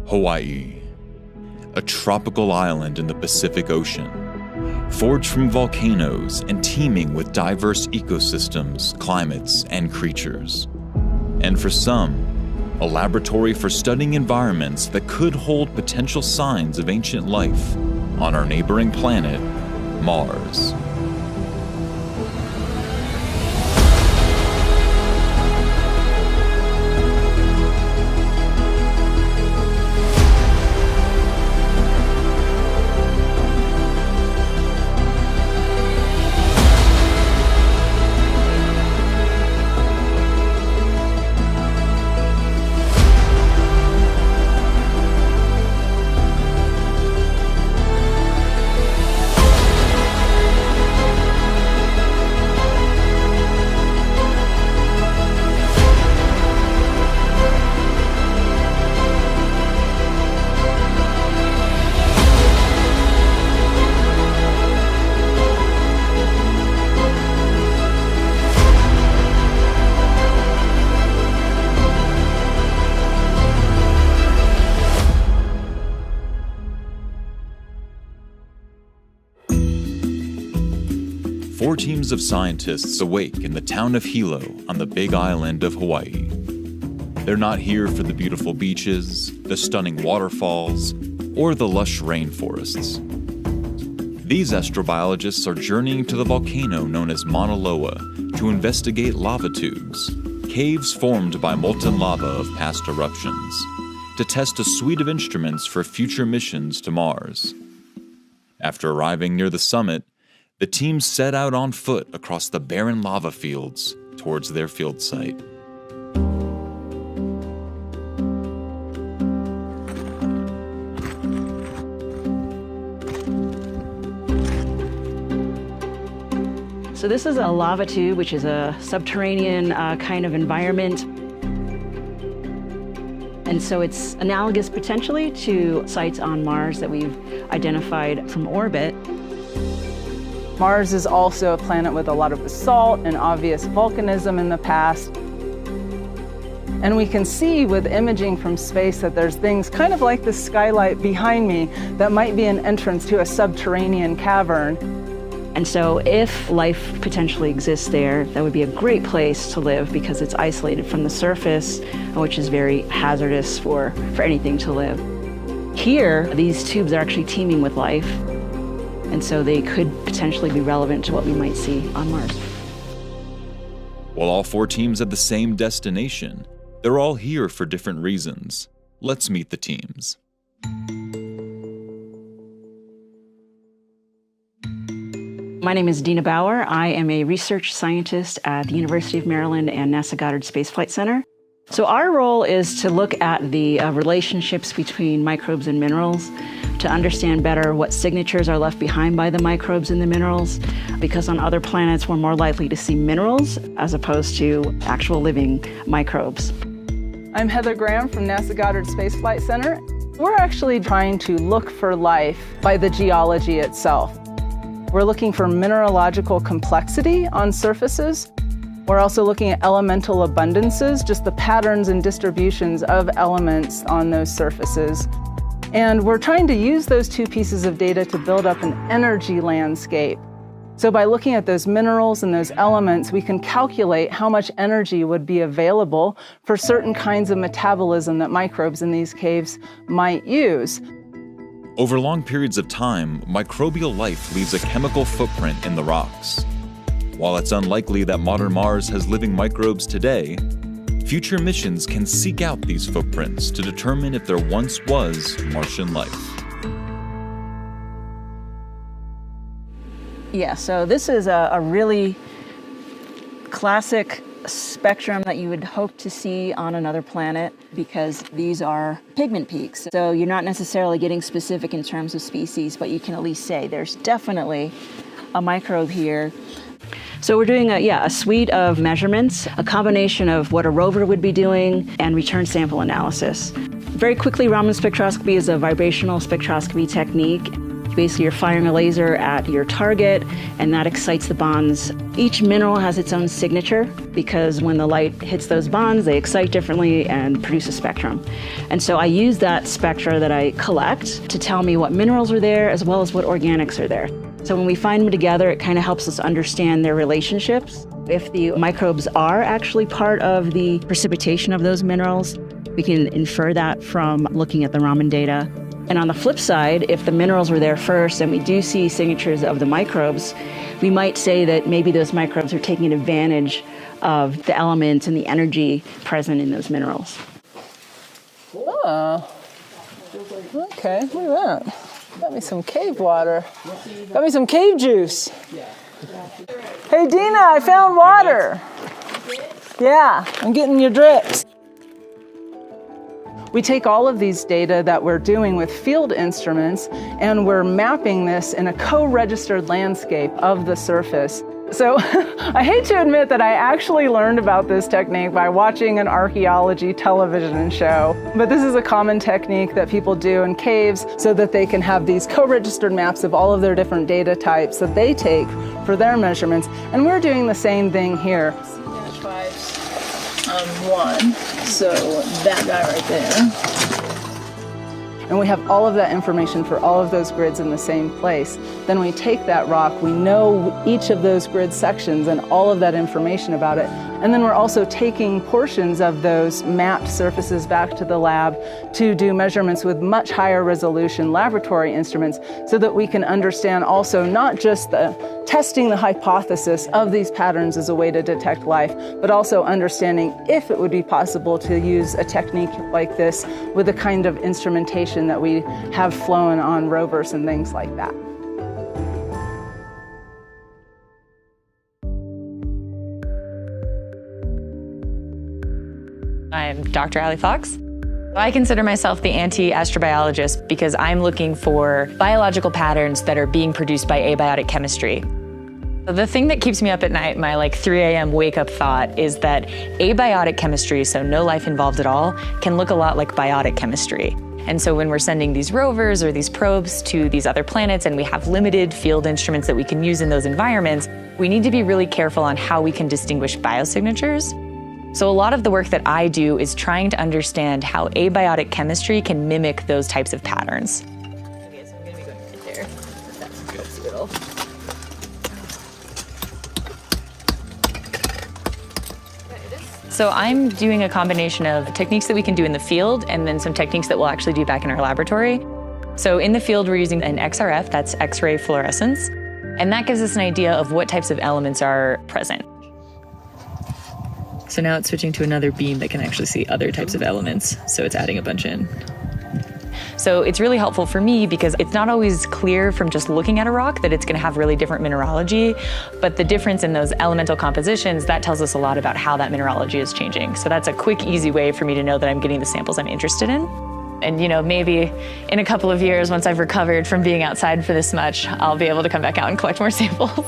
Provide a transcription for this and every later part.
Hawaii, a tropical island in the Pacific Ocean, forged from volcanoes and teeming with diverse ecosystems, climates, and creatures. And for some, a laboratory for studying environments that could hold potential signs of ancient life on our neighboring planet, Mars. Four teams of scientists awake in the town of Hilo on the Big Island of Hawaii. They're not here for the beautiful beaches, the stunning waterfalls, or the lush rainforests. These astrobiologists are journeying to the volcano known as Mauna Loa to investigate lava tubes, caves formed by molten lava of past eruptions, to test a suite of instruments for future missions to Mars. After arriving near the summit, the team set out on foot across the barren lava fields towards their field site. So this is a lava tube, which is a subterranean kind of environment. And so it's analogous potentially to sites on Mars that we've identified from orbit. Mars is also a planet with a lot of basalt and obvious volcanism in the past. And we can see with imaging from space that there's things kind of like the skylight behind me that might be an entrance to a subterranean cavern. And so if life potentially exists there, that would be a great place to live because it's isolated from the surface, which is very hazardous for anything to live. Here, these tubes are actually teeming with life. And so they could potentially be relevant to what we might see on Mars. While all four teams have the same destination, they're all here for different reasons. Let's meet the teams. My name is Dina Bauer. I am a research scientist at the University of Maryland and NASA Goddard Space Flight Center. So our role is to look at the relationships between microbes and minerals, to understand better what signatures are left behind by the microbes and the minerals, because on other planets we're more likely to see minerals as opposed to actual living microbes. I'm Heather Graham from NASA Goddard Space Flight Center. We're actually trying to look for life by the geology itself. We're looking for mineralogical complexity on surfaces. We're also looking at elemental abundances, just the patterns and distributions of elements on those surfaces. And we're trying to use those two pieces of data to build up an energy landscape. So by looking at those minerals and those elements, we can calculate how much energy would be available for certain kinds of metabolism that microbes in these caves might use. Over long periods of time, microbial life leaves a chemical footprint in the rocks. While it's unlikely that modern Mars has living microbes today, future missions can seek out these footprints to determine if there once was Martian life. Yeah, so this is a really classic spectrum that you would hope to see on another planet because these are pigment peaks. So you're not necessarily getting specific in terms of species, but you can at least say there's definitely a microbe here. So we're doing a suite of measurements, a combination of what a rover would be doing and return sample analysis. Very quickly, Raman spectroscopy is a vibrational spectroscopy technique. Basically, you're firing a laser at your target, and that excites the bonds. Each mineral has its own signature because when the light hits those bonds, they excite differently and produce a spectrum. And so I use that spectra that I collect to tell me what minerals are there as well as what organics are there. So when we find them together, it kind of helps us understand their relationships. If the microbes are actually part of the precipitation of those minerals, we can infer that from looking at the Raman data. And on the flip side, if the minerals were there first and we do see signatures of the microbes, we might say that maybe those microbes are taking advantage of the elements and the energy present in those minerals. Oh, okay, look at that. Got me some cave water. Got me some cave juice. Hey, Dina, I found water. Yeah, I'm getting your drips. We take all of these data that we're doing with field instruments and we're mapping this in a co-registered landscape of the surface. So I hate to admit that I actually learned about this technique by watching an archaeology television show, but this is a common technique that people do in caves so that they can have these co-registered maps of all of their different data types that they take for their measurements. And we're doing the same thing here. One, so that guy right there. And we have all of that information for all of those grids in the same place. Then we take that rock, we know each of those grid sections and all of that information about it. And then we're also taking portions of those mapped surfaces back to the lab to do measurements with much higher resolution laboratory instruments so that we can understand also not just testing the hypothesis of these patterns as a way to detect life, but also understanding if it would be possible to use a technique like this with the kind of instrumentation that we have flown on rovers and things like that. I'm Dr. Allie Fox. I consider myself the anti-astrobiologist because I'm looking for biological patterns that are being produced by abiotic chemistry. The thing that keeps me up at night, my 3 a.m. wake-up thought, is that abiotic chemistry, so no life involved at all, can look a lot like biotic chemistry. And so when we're sending these rovers or these probes to these other planets and we have limited field instruments that we can use in those environments, we need to be really careful on how we can distinguish biosignatures. So a lot of the work that I do is trying to understand how abiotic chemistry can mimic those types of patterns. Okay, so I'm going to be going right there. That's little. So I'm doing a combination of techniques that we can do in the field and then some techniques that we'll actually do back in our laboratory. So in the field, we're using an XRF, that's X-ray fluorescence, and that gives us an idea of what types of elements are present. So now it's switching to another beam that can actually see other types of elements, so it's adding a bunch in. So it's really helpful for me because it's not always clear from just looking at a rock that it's going to have really different mineralogy, but the difference in those elemental compositions, that tells us a lot about how that mineralogy is changing. So that's a quick, easy way for me to know that I'm getting the samples I'm interested in. And maybe in a couple of years, once I've recovered from being outside for this much, I'll be able to come back out and collect more samples.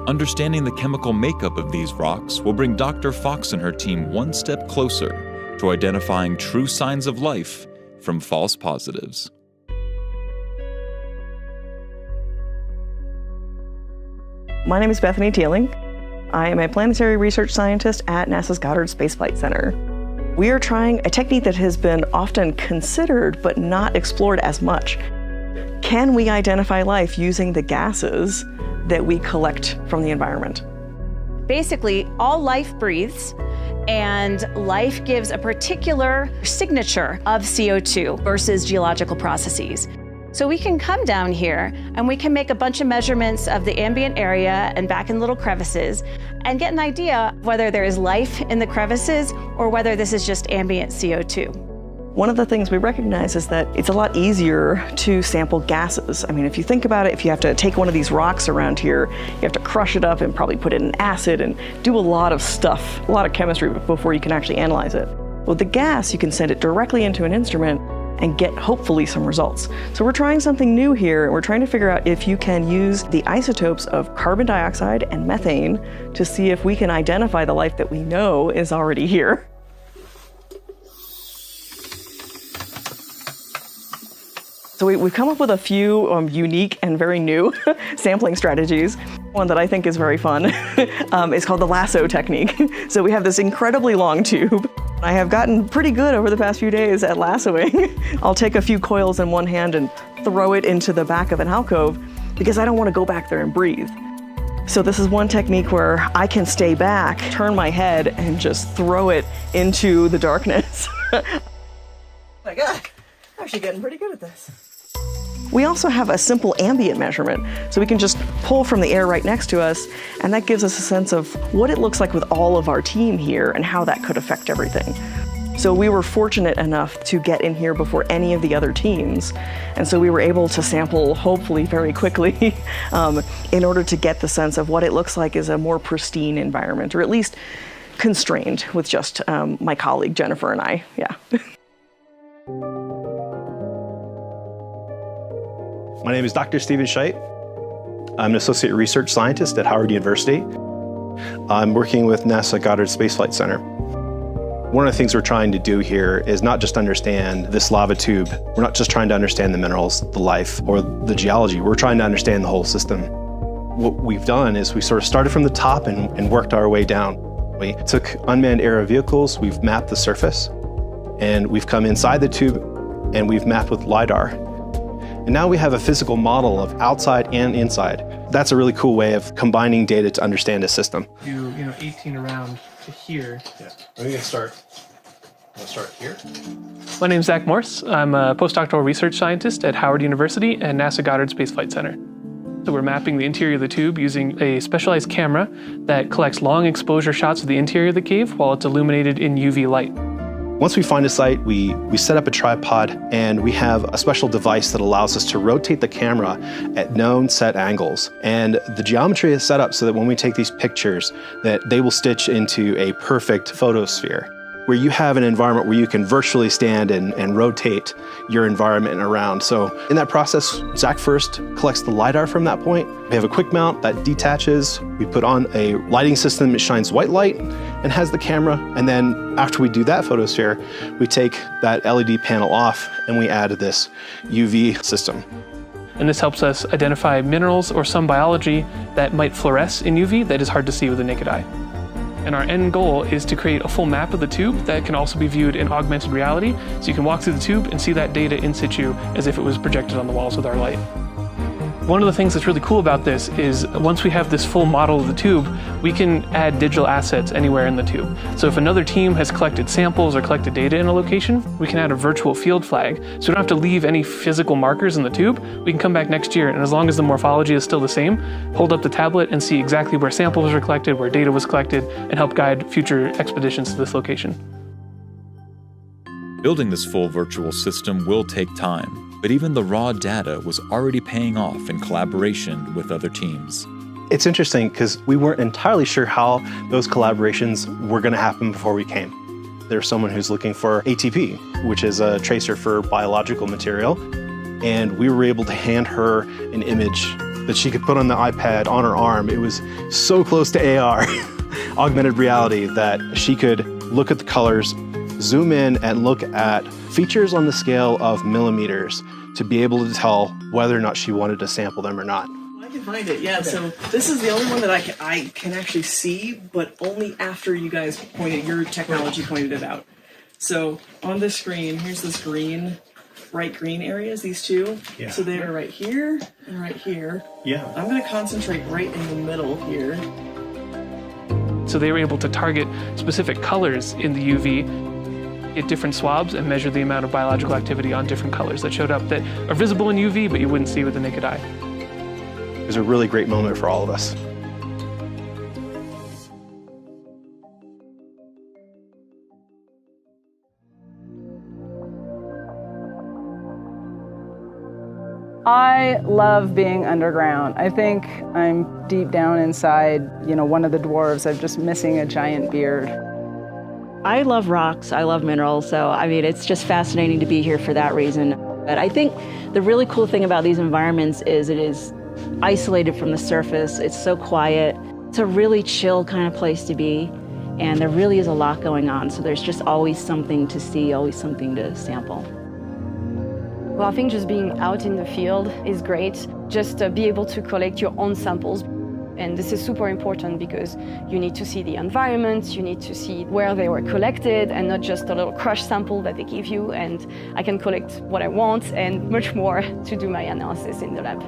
Understanding the chemical makeup of these rocks will bring Dr. Fox and her team one step closer to identifying true signs of life from false positives. My name is Bethany Teeling. I am a planetary research scientist at NASA's Goddard Space Flight Center. We are trying a technique that has been often considered but not explored as much. Can we identify life using the gases that we collect from the environment? Basically, all life breathes, and life gives a particular signature of CO2 versus geological processes. So we can come down here and we can make a bunch of measurements of the ambient area and back in little crevices and get an idea whether there is life in the crevices or whether this is just ambient CO2. One of the things we recognize is that it's a lot easier to sample gases. I mean, if you think about it, if you have to take one of these rocks around here, you have to crush it up and probably put it in acid and do a lot of stuff, a lot of chemistry before you can actually analyze it. With the gas, you can send it directly into an instrument and get hopefully some results. So we're trying something new here, and we're trying to figure out if you can use the isotopes of carbon dioxide and methane to see if we can identify the life that we know is already here. So we've come up with a few unique and very new sampling strategies. One that I think is very fun is called the lasso technique. So we have this incredibly long tube. I have gotten pretty good over the past few days at lassoing. I'll take a few coils in one hand and throw it into the back of an alcove because I don't want to go back there and breathe. So this is one technique where I can stay back, turn my head, and just throw it into the darkness. Oh my God, I'm actually getting pretty good at this. We also have a simple ambient measurement, so we can just pull from the air right next to us, and that gives us a sense of what it looks like with all of our team here and how that could affect everything. So we were fortunate enough to get in here before any of the other teams, and so we were able to sample hopefully very quickly in order to get the sense of what it looks like is a more pristine environment, or at least constrained with just my colleague Jennifer and I, yeah. My name is Dr. Stephen Scheidt. I'm an associate research scientist at Howard University. I'm working with NASA Goddard Space Flight Center. One of the things we're trying to do here is not just understand this lava tube. We're not just trying to understand the minerals, the life, or the geology. We're trying to understand the whole system. What we've done is we sort of started from the top and worked our way down. We took unmanned aerial vehicles, we've mapped the surface, and we've come inside the tube and we've mapped with LiDAR. And now we have a physical model of outside and inside. That's a really cool way of combining data to understand a system. Do 18 around to here. Yeah, we're gonna start here. My name's Zach Morse. I'm a postdoctoral research scientist at Howard University and NASA Goddard Space Flight Center. So we're mapping the interior of the tube using a specialized camera that collects long exposure shots of the interior of the cave while it's illuminated in UV light. Once we find a site, we set up a tripod, and we have a special device that allows us to rotate the camera at known set angles. And the geometry is set up so that when we take these pictures, that they will stitch into a perfect photosphere, where you have an environment where you can virtually stand and rotate your environment around. So in that process, Zach first collects the LiDAR from that point. We have a quick mount that detaches. We put on a lighting system that shines white light and has the camera. And then after we do that photosphere, we take that LED panel off and we add this UV system. And this helps us identify minerals or some biology that might fluoresce in UV that is hard to see with the naked eye. And our end goal is to create a full map of the tube that can also be viewed in augmented reality, so you can walk through the tube and see that data in situ as if it was projected on the walls with our light. One of the things that's really cool about this is once we have this full model of the tube, we can add digital assets anywhere in the tube. So if another team has collected samples or collected data in a location, we can add a virtual field flag. So we don't have to leave any physical markers in the tube. We can come back next year, and as long as the morphology is still the same, hold up the tablet and see exactly where samples were collected, where data was collected, and help guide future expeditions to this location. Building this full virtual system will take time, but even the raw data was already paying off in collaboration with other teams. It's interesting because we weren't entirely sure how those collaborations were going to happen before we came. There's someone who's looking for ATP, which is a tracer for biological material, and we were able to hand her an image that she could put on the iPad on her arm. It was so close to AR, augmented reality, that she could look at the colors, zoom in and look at features on the scale of millimeters to be able to tell whether or not she wanted to sample them or not. I can find it, yeah. So this is the only one that I can actually see, but only after you guys your technology pointed it out. So on this screen, here's this green, bright green areas, these two. Yeah. So they're right here and right here. Yeah. I'm gonna concentrate right in the middle here. So they were able to target specific colors in the UV, get different swabs, and measure the amount of biological activity on different colors that showed up that are visible in UV, but you wouldn't see with the naked eye. It was a really great moment for all of us. I love being underground. I think I'm deep down inside, one of the dwarves. I'm just missing a giant beard. I love rocks, I love minerals, so it's just fascinating to be here for that reason. But I think the really cool thing about these environments is it is isolated from the surface. It's so quiet. It's a really chill kind of place to be, and there really is a lot going on, so there's just always something to see, always something to sample. Well, I think just being out in the field is great. Just be able to collect your own samples. And this is super important because you need to see the environment, you need to see where they were collected and not just a little crush sample that they give you, and I can collect what I want and much more to do my analysis in the lab.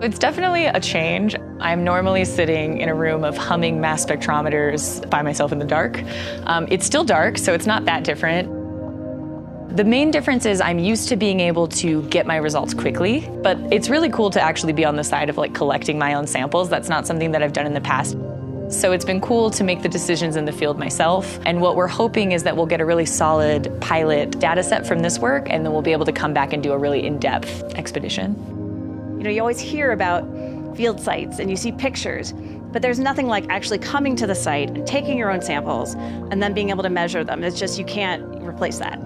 It's definitely a change. I'm normally sitting in a room of humming mass spectrometers by myself in the dark. It's still dark, so it's not that different. The main difference is I'm used to being able to get my results quickly, but it's really cool to actually be on the side of like collecting my own samples. That's not something that I've done in the past. So it's been cool to make the decisions in the field myself. And what we're hoping is that we'll get a really solid pilot data set from this work, and then we'll be able to come back and do a really in-depth expedition. You know, you always hear about field sites and you see pictures, but there's nothing like actually coming to the site, taking your own samples, and then being able to measure them. It's just, you can't replace that.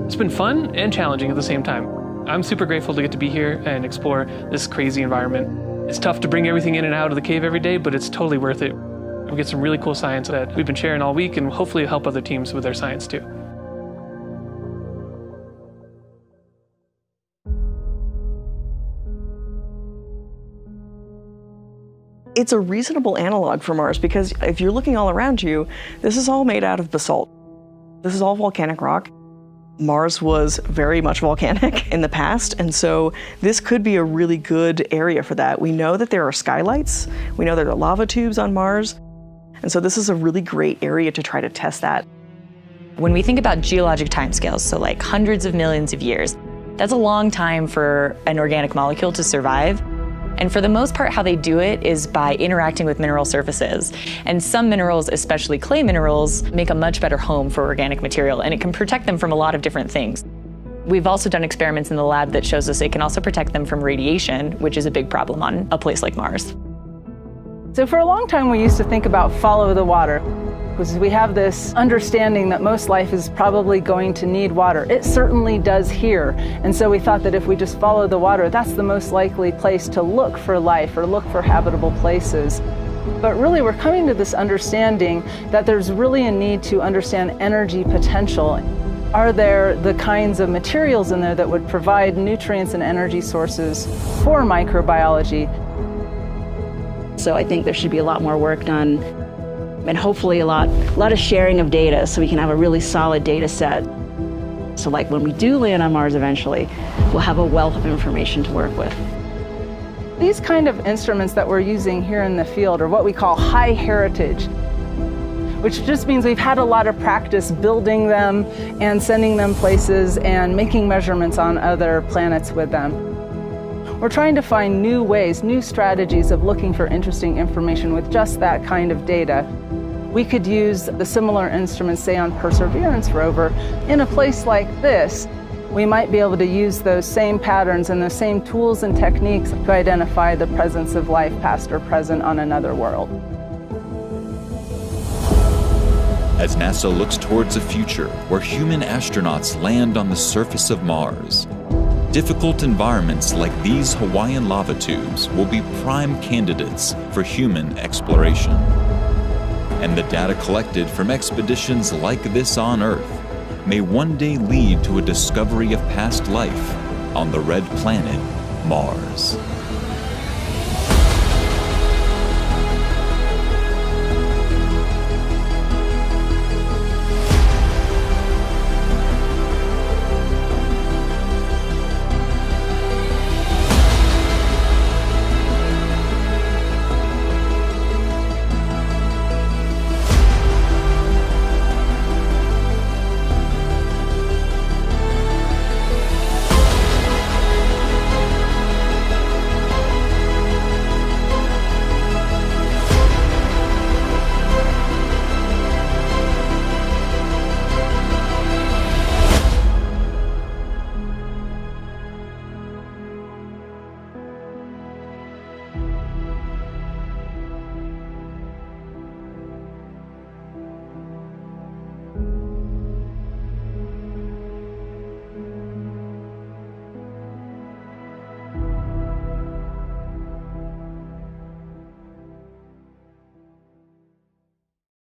It's been fun and challenging at the same time. I'm super grateful to get to be here and explore this crazy environment. It's tough to bring everything in and out of the cave every day, but it's totally worth it. We get some really cool science that we've been sharing all week, and hopefully help other teams with their science too. It's a reasonable analog for Mars because if you're looking all around you, this is all made out of basalt. This is all volcanic rock. Mars was very much volcanic in the past, and so this could be a really good area for that. We know that there are skylights, we know there are lava tubes on Mars, and so this is a really great area to try to test that. When we think about geologic timescales, so like hundreds of millions of years, that's a long time for an organic molecule to survive. And for the most part, how they do it is by interacting with mineral surfaces. And some minerals, especially clay minerals, make a much better home for organic material, and it can protect them from a lot of different things. We've also done experiments in the lab that shows us it can also protect them from radiation, which is a big problem on a place like Mars. So for a long time, we used to think about follow the water, because we have this understanding that most life is probably going to need water. It certainly does here. And so we thought that if we just follow the water, that's the most likely place to look for life or look for habitable places. But really, we're coming to this understanding that there's really a need to understand energy potential. Are there the kinds of materials in there that would provide nutrients and energy sources for microbiology? So I think there should be a lot more work done, and hopefully a lot of sharing of data so we can have a really solid data set. So like when we do land on Mars eventually, we'll have a wealth of information to work with. These kind of instruments that we're using here in the field are what we call high heritage, which just means we've had a lot of practice building them and sending them places and making measurements on other planets with them. We're trying to find new ways, new strategies of looking for interesting information with just that kind of data. We could use the similar instruments, say on Perseverance rover, in a place like this. We might be able to use those same patterns and those same tools and techniques to identify the presence of life, past or present, on another world. As NASA looks towards a future where human astronauts land on the surface of Mars, difficult environments like these Hawaiian lava tubes will be prime candidates for human exploration. And the data collected from expeditions like this on Earth may one day lead to a discovery of past life on the red planet, Mars.